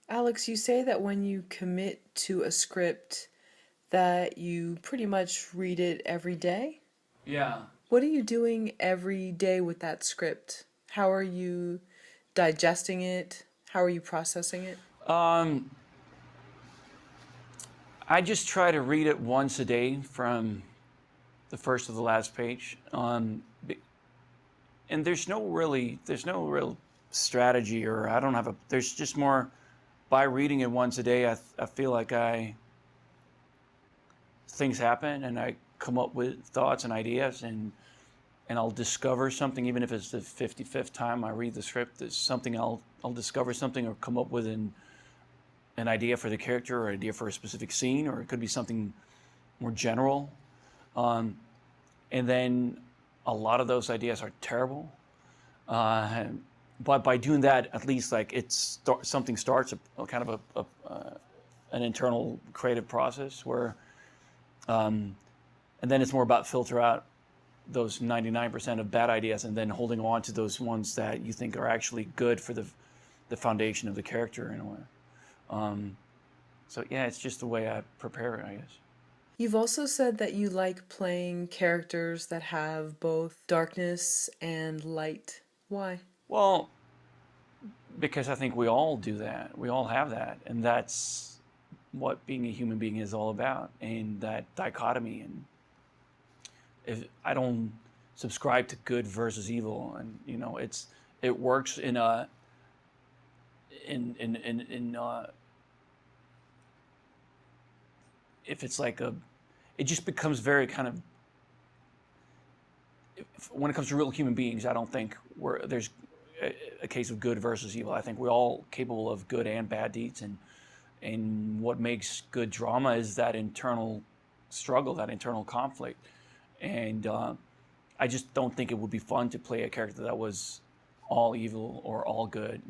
Alex, you say that when you commit to a script that you pretty much read it every day? Yeah. What are you doing every day with that script? How are you digesting it? How are you processing it? Um, I just try to read it once a day from the first to the last page. And there's no real strategy, or I don't have a, there's just more, by reading it once a day, I feel like things happen and I come up with thoughts and ideas, and I'll discover something, even if it's the 55th time I read the script. There's something I'll discover something or come up with an idea for the character or an idea for a specific scene, or it could be something more general. Um, and then a lot of those ideas are terrible. But by doing that, at least like something starts a kind of an internal creative process where, and then it's more about filter out those 99% of bad ideas and then holding on to those ones that you think are actually good for the foundation of the character in a way. So yeah, it's just the way I prepare it, I guess. You've also said that you like playing characters that have both darkness and light. Why? Well, because I think we all do that. We all have that, and that's what being a human being is all about. And that dichotomy, and if I don't subscribe to good versus evil, and it works in a in if it's like it just becomes very kind of, when it comes to real human beings, I don't think there's a case of good versus evil. I think we're all capable of good and bad deeds, and what makes good drama is that internal struggle, that internal conflict. And I just don't think it would be fun to play a character that was all evil or all good,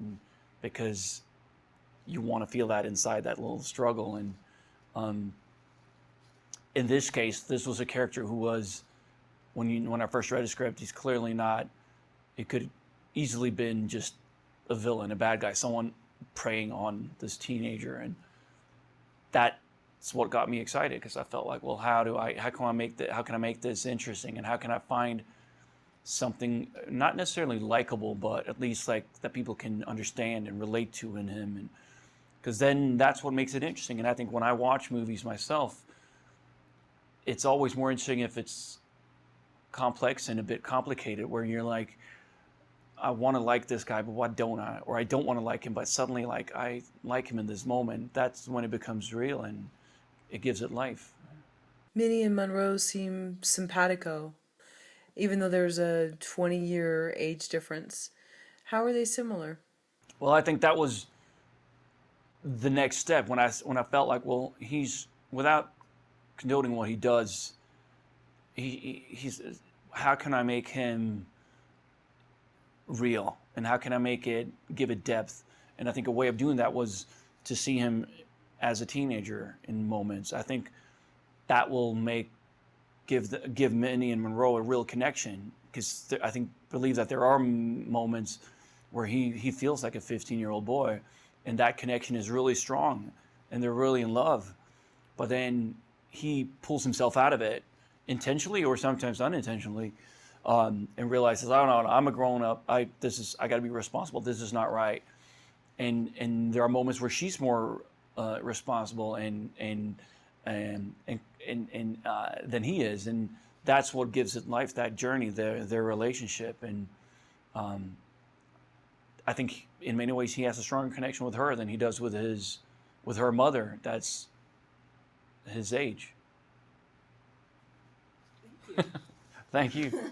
because you want to feel that inside, that little struggle. And in this case, this was a character who was, when I first read the script, he's clearly not. It could easily been just a villain, a bad guy, someone preying on this teenager, and that's what got me excited, because I felt like, well, how can I make this interesting, and how can I find something not necessarily likable, but at least like that people can understand and relate to in him, and because then that's what makes it interesting. And I think when I watch movies myself, it's always more interesting if it's complex and a bit complicated, where you're like, I want to like this guy, but why don't I? Or I don't want to like him, but suddenly like I like him in this moment. That's when it becomes real and it gives it life. Minnie and Monroe seem simpatico, even though there's a 20-year age difference. How are they similar? Well, I think that was the next step when I felt like, well, he's, without condoning what he does, he's, how can I make him real, and how can I give it depth? And I think a way of doing that was to see him as a teenager in moments. I think that will give Minnie and Monroe a real connection, because I believe that there are moments where he feels like a 15-year-old boy, and that connection is really strong, and they're really in love. But then he pulls himself out of it, intentionally or sometimes unintentionally, and realizes, I don't know, I'm a grown up. I got to be responsible. This is not right. And there are moments where she's more responsible and than he is, and that's what gives it life. That journey, their relationship, and I think in many ways he has a stronger connection with her than he does with her mother. That's his age. Thank you. Thank you.